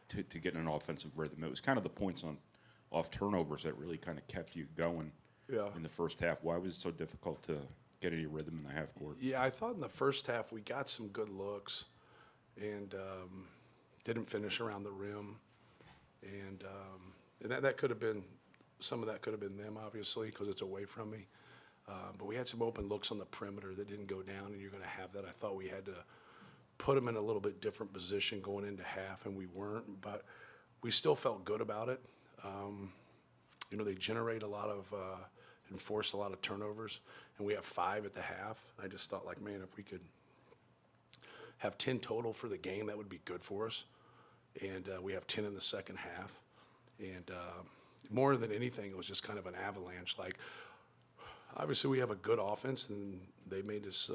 to get in an offensive rhythm. It was kind of the points off turnovers that really kind of kept you going in the first half. Why was it so difficult to get any rhythm in the half court? Yeah, I thought in the first half we got some good looks and didn't finish around the rim. And that could have been, some of that could have been them, obviously, because it's away from me. But we had some open looks on the perimeter that didn't go down, and you're going to have that. I thought we had to put them in a little bit different position going into half, and we weren't. But we still felt good about it. They generate a lot of and force a lot of turnovers, and we have 5 at the half. I just thought, like, man, if we could have 10 total for the game, that would be good for us. And we have 10 in the second half. And more than anything, it was just kind of an avalanche. Like, obviously we have a good offense, and they made us,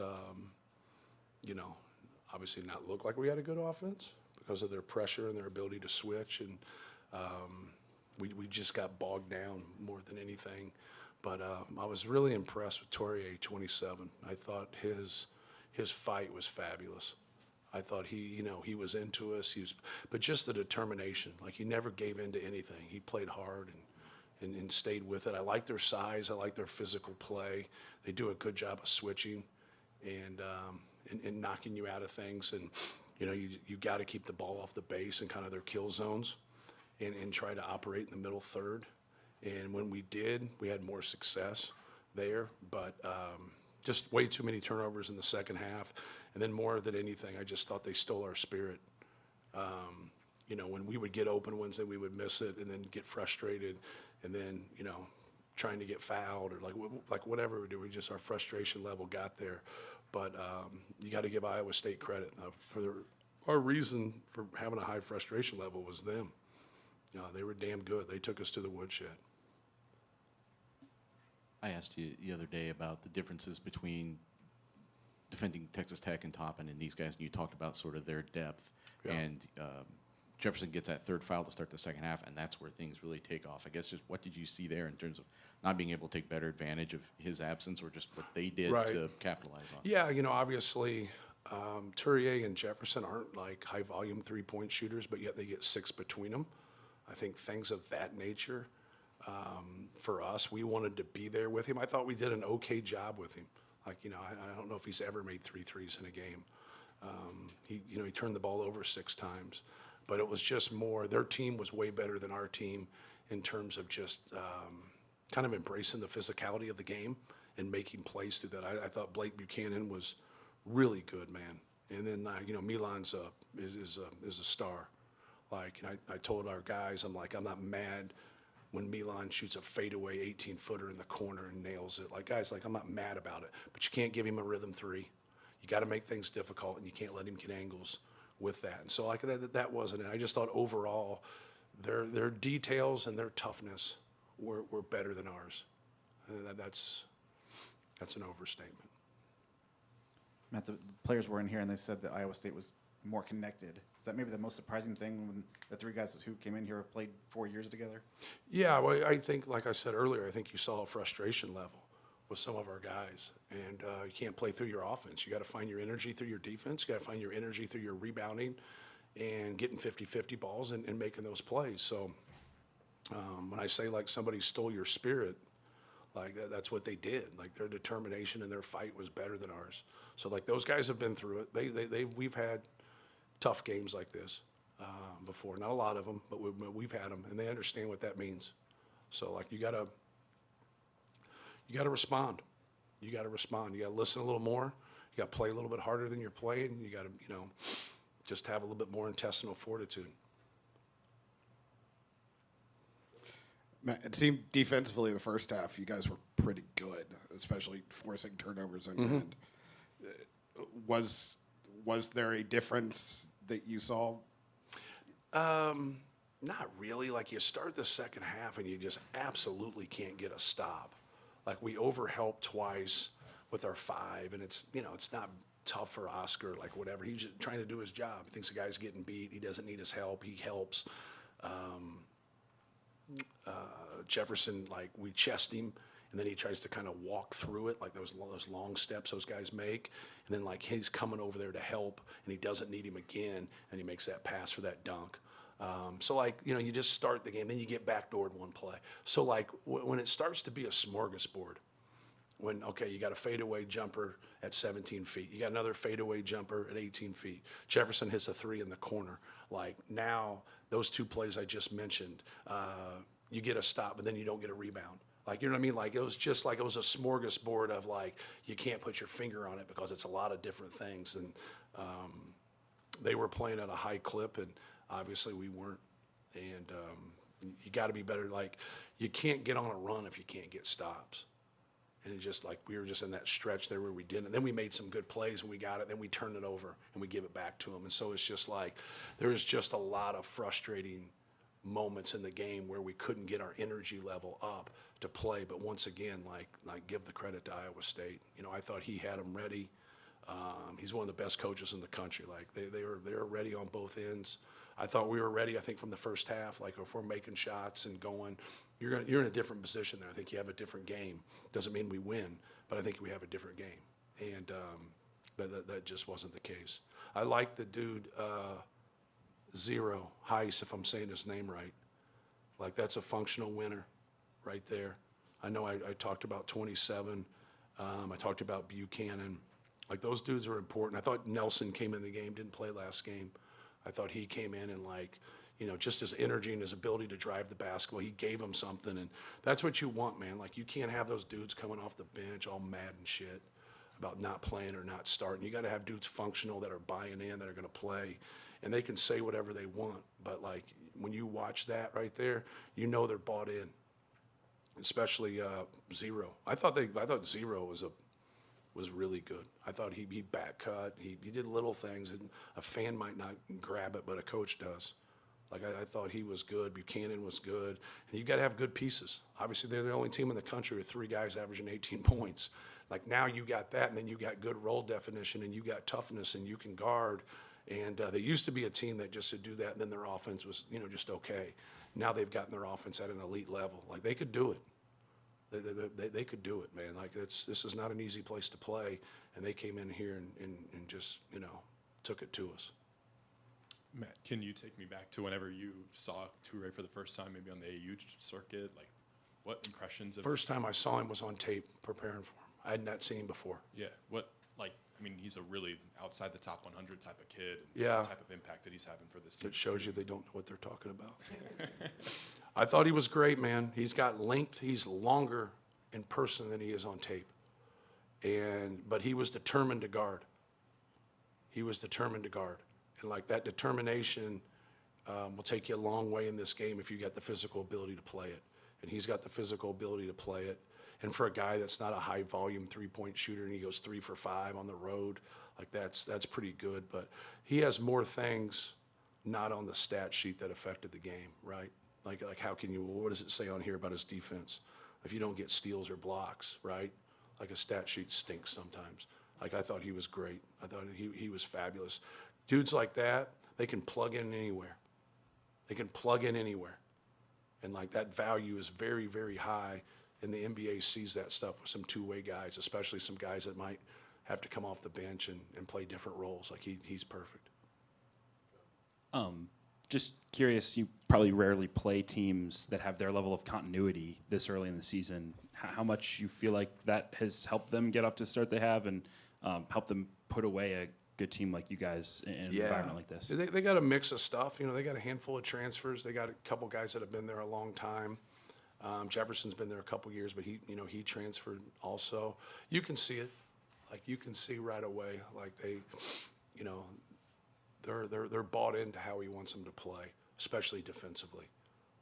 obviously not look like we had a good offense because of their pressure and their ability to switch. And we just got bogged down more than anything. But I was really impressed with Torrier 27. I thought his fight was fabulous. I thought he was into us. But just the determination, like he never gave in to anything. He played hard and stayed with it. I like their size. I like their physical play. They do a good job of switching and knocking you out of things. And you got to keep the ball off the base and kind of their kill zones, and try to operate in the middle third. And when we did, we had more success there. But just way too many turnovers in the second half. And then more than anything, I just thought they stole our spirit. When we would get open ones, then we would miss it and then get frustrated, and then trying to get fouled or like whatever we do, our frustration level got there. But you got to give Iowa State credit our reason for having a high frustration level was them. They were damn good. They took us to the woodshed. I asked you the other day about the differences between defending Texas Tech and Toppin and these guys, and you talked about sort of their depth. Yeah. And Jefferson gets that third foul to start the second half, and that's where things really take off. I guess just what did you see there in terms of not being able to take better advantage of his absence, or just what they did to capitalize on? Yeah, obviously Tourier and Jefferson aren't like high-volume three-point shooters, but yet they get 6 between them. I think things of that nature, for us, we wanted to be there with him. I thought we did an okay job with him. Like, I don't know if he's ever made 3 threes in a game. He turned the ball over 6 times. But it was just more, their team was way better than our team in terms of just kind of embracing the physicality of the game and making plays through that. I thought Blake Buchanan was really good, man. And then, Milan's is a star. Like, I told our guys, I'm not mad when Milan shoots a fadeaway 18-footer in the corner and nails it. Like, guys, I'm not mad about it. But you can't give him a rhythm 3. You got to make things difficult, and you can't let him get angles with that. And so that wasn't it. I just thought overall their details and their toughness were better than ours. That's an overstatement. Matt, the players were in here and they said that Iowa State was more connected. Is that maybe the most surprising thing when the 3 guys who came in here have played 4 years together? Yeah, well, I think, like I said earlier, I think you saw a frustration level with some of our guys. And you can't play through your offense. You got to find your energy through your defense. You got to find your energy through your rebounding and getting 50-50 balls and making those plays. So when I say somebody stole your spirit, that's what they did. Like, their determination and their fight was better than ours. So those guys have been through it. We've had tough games like this before. Not a lot of them, but we've had them, and they understand what that means. So you gotta respond. You gotta respond. You gotta listen a little more. You gotta play a little bit harder than you're playing. You gotta just have a little bit more intestinal fortitude. Matt, it seemed defensively the first half you guys were pretty good, especially forcing turnovers on your end. Was there a difference that you saw? Not really. You start the second half and you just absolutely can't get a stop. We overhelped twice with our 5, and it's not tough for Oscar, whatever. He's just trying to do his job. He thinks the guy's getting beat. He doesn't need his help. He helps. Jefferson, we chest him, and then he tries to kind of walk through it, those long steps those guys make. And then, he's coming over there to help, and he doesn't need him again, and he makes that pass for that dunk. So, like, you know, you just start the game, then you get backdoored one play. So, like, when it starts to be a smorgasbord, when, okay, you got a fadeaway jumper at 17 feet. You got another fadeaway jumper at 18 feet. Jefferson hits a three in the corner. Like, now, those two plays I just mentioned, you get a stop, but then you don't get a rebound. Like, you know what I mean? Like, it was just like it was a smorgasbord of, like, you can't put your finger on it because it's a lot of different things. And they were playing at a high clip, and obviously we weren't. And you got to be better. Like, you can't get on a run if you can't get stops. And it just, like, we were just in that stretch there where we didn't. And then we made some good plays and we got it. Then we turned it over and we give it back to them. And so it's just like there is just a lot of frustrating moments in the game where we couldn't get our energy level up to play. But once again, like give the credit to Iowa State. You know, I thought he had them ready. He's one of the best coaches in the country. Like, they were ready on both ends. I thought we were ready, I think, from the first half. Like, if we're making shots and going, you're in a different position there. I think you have a different game. Doesn't mean we win, but I think we have a different game. And but that just wasn't the case. I like the dude, Zero, Heiss, if I'm saying his name right. Like, that's a functional winner right there. I know I talked about 27. I talked about Buchanan. Like, those dudes are important. I thought Nelson came in the game, didn't play last game. I thought he came in and, like, you know, just his energy and his ability to drive the basketball, he gave them something. And that's what you want, man. Like, you can't have those dudes coming off the bench all mad and shit about not playing or not starting. You got to have dudes functional that are buying in, that are going to play. And they can say whatever they want. But, like, when you watch that right there, you know they're bought in, especially Zero. I thought Zero was really good. I thought he back cut. He did little things, and a fan might not grab it, but a coach does. Like, I thought he was good. Buchanan was good. And you got to have good pieces. Obviously, they're the only team in the country with 3 guys averaging 18 points. Like, now you got that, and then you got good role definition, and you got toughness, and you can guard. And they used to be a team that just would do that, and then their offense was, you know, just okay. Now they've gotten their offense at an elite level. Like, they could do it. They could do it, man. Like, this is not an easy place to play, and they came in here and just, you know, took it to us. Matt, can you take me back to whenever you saw Toure for the first time, maybe on the AU circuit? Like, what impressions of... First time I saw him was on tape preparing for him. I had not seen him before. Yeah. What, like, I mean, he's a really outside the top 100 type of kid. And Yeah. the type of impact that he's having for this team. It shows you they don't know what they're talking about. I thought he was great, man. He's got length. He's longer in person than he is on tape. But he was determined to guard. And, like, that determination will take you a long way in this game if you got the physical ability to play it. And he's got the physical ability to play it. And for a guy that's not a high-volume three-point shooter and he goes 3 for 5 on the road, like, that's pretty good. But he has more things not on the stat sheet that affected the game, right? Like how can you, what does it say on here about his defense? If you don't get steals or blocks, right? Like, a stat sheet stinks sometimes. Like, I thought he was great. I thought he was fabulous. Dudes like that, they can plug in anywhere. And, like, that value is very, very high. And the NBA sees that stuff with some two-way guys, especially some guys that might have to come off the bench and play different roles. Like, he's perfect. Just curious, you probably rarely play teams that have their level of continuity this early in the season. How much you feel like that has helped them get off to the start they have and help them put away a good team like you guys in an environment like this? They got a mix of stuff. You know, they got a handful of transfers. They got a couple guys that have been there a long time. Jefferson's been there a couple years, but he transferred also. You can see it. Like, you can see right away, like, they, you know, they're bought into how he wants them to play, especially defensively.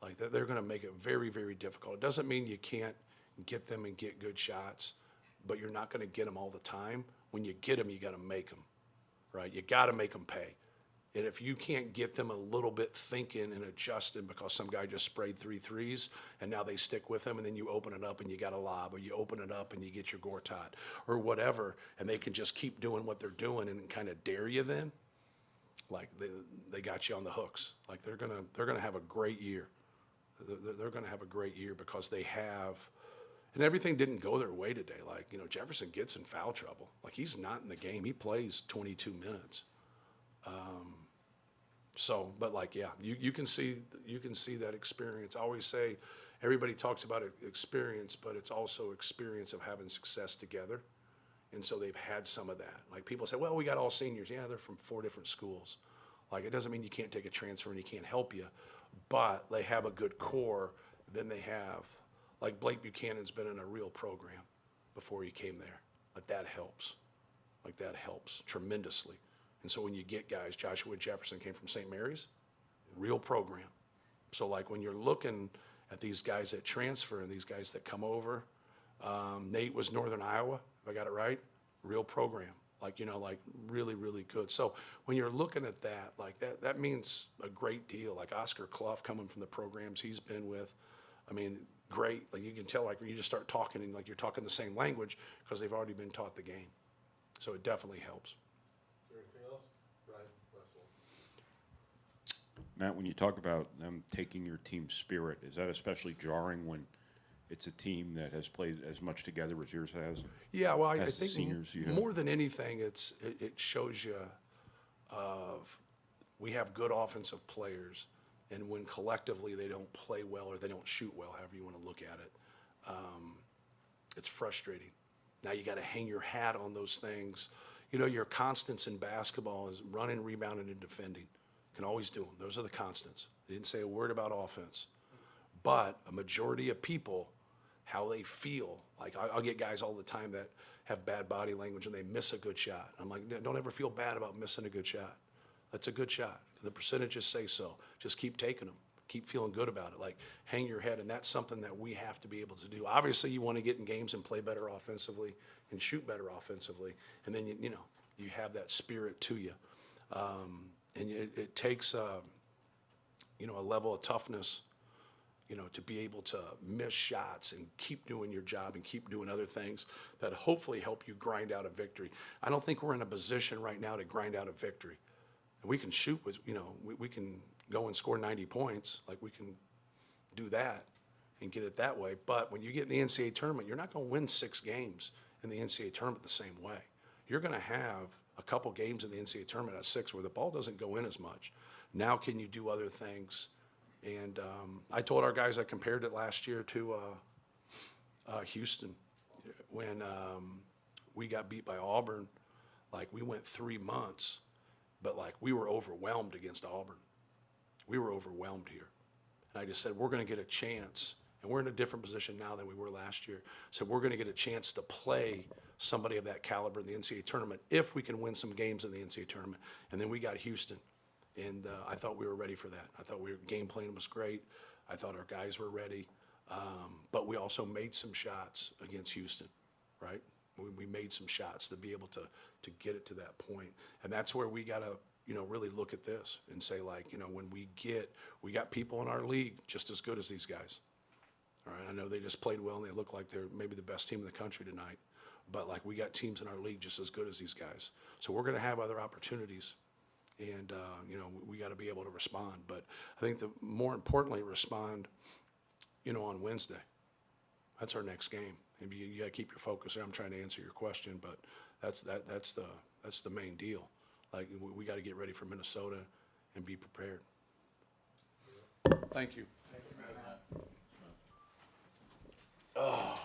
Like, they're going to make it very, very difficult. It doesn't mean you can't get them and get good shots, but you're not going to get them all the time. When you get them, you got to make them, right? You got to make them pay. And if you can't get them a little bit thinking and adjusting because some guy just sprayed 3 threes and now they stick with them, and then you open it up and you got a lob, or you open it up and you get your Gortat or whatever, and they can just keep doing what they're doing and kind of dare you then, like, they got you on the hooks. Like, they're gonna have a great year. They're gonna have a great year because they have, and everything didn't go their way today. Like, you know, Jefferson gets in foul trouble. Like, he's not in the game. He plays 22 minutes. So, but like, yeah, you can see that experience. I always say, everybody talks about experience, but it's also experience of having success together. And so they've had some of that. Like people say, well, we got all seniors. Yeah, they're from 4 different schools. Like it doesn't mean you can't take a transfer and he can't help you, but they have a good core. Then they have, like Blake Buchanan's been in a real program before he came there. Like that helps. Like that helps tremendously. And so when you get guys, Joshua Jefferson came from St. Mary's, real program. So like when you're looking at these guys that transfer and these guys that come over, Nate was Northern Iowa, if I got it right, real program. Like, you know, like really, really good. So when you're looking at that, like that means a great deal. Like Oscar Clough coming from the programs he's been with, I mean, great. Like you can tell, like when you just start talking and like you're talking the same language because they've already been taught the game. So it definitely helps. Anything else? Brian, last one. Matt, when you talk about them taking your team spirit, is that especially jarring when it's a team that has played as much together as yours has? Yeah, well, I As the think seniors you have. more than anything, it shows you we have good offensive players, and when collectively they don't play well or they don't shoot well, however you want to look at it, it's frustrating. Now you got to hang your hat on those things. You know, your constants in basketball is running, rebounding, and defending. Can always do them. Those are the constants. They didn't say a word about offense. But a majority of people, how they feel, like I'll get guys all the time that have bad body language and they miss a good shot. I'm like, don't ever feel bad about missing a good shot. That's a good shot. The percentages say so. Just keep taking them. Keep feeling good about it. Like, hang your head, and that's something that we have to be able to do. Obviously, you want to get in games and play better offensively and shoot better offensively, and then, you know, you have that spirit to you. And it takes, you know, a level of toughness, you know, to be able to miss shots and keep doing your job and keep doing other things that hopefully help you grind out a victory. I don't think we're in a position right now to grind out a victory. We can shoot with, you know, we can go and score 90 points. Like, we can do that and get it that way. But when you get in the NCAA tournament, you're not going to win 6 games in the NCAA tournament the same way. You're going to have a couple games in the NCAA tournament at 6 where the ball doesn't go in as much. Now can you do other things? And I told our guys, I compared it last year to Houston when we got beat by Auburn. Like, we went 3 months, but like we were overwhelmed against Auburn. We were overwhelmed here. And I just said, we're going to get a chance. And we're in a different position now than we were last year. So we're going to get a chance to play somebody of that caliber in the NCAA tournament if we can win some games in the NCAA tournament. And then we got Houston. And I thought we were ready for that. I thought game plan was great. I thought our guys were ready. But we also made some shots against Houston, right? We made some shots to be able to get it to that point. And that's where we got to, you know, really look at this and say, like, you know, when we got people in our league just as good as these guys. All right, I know they just played well and they look like they're maybe the best team in the country tonight. But, like, we got teams in our league just as good as these guys. So we're going to have other opportunities. And, you know, we got to be able to respond. But I think more importantly, respond, you know, on Wednesday. That's our next game. And you got to keep your focus there. I'm trying to answer your question, but that's the main deal. Like, we got to get ready for Minnesota and be prepared. Thank you. Thank you, Matt. Oh.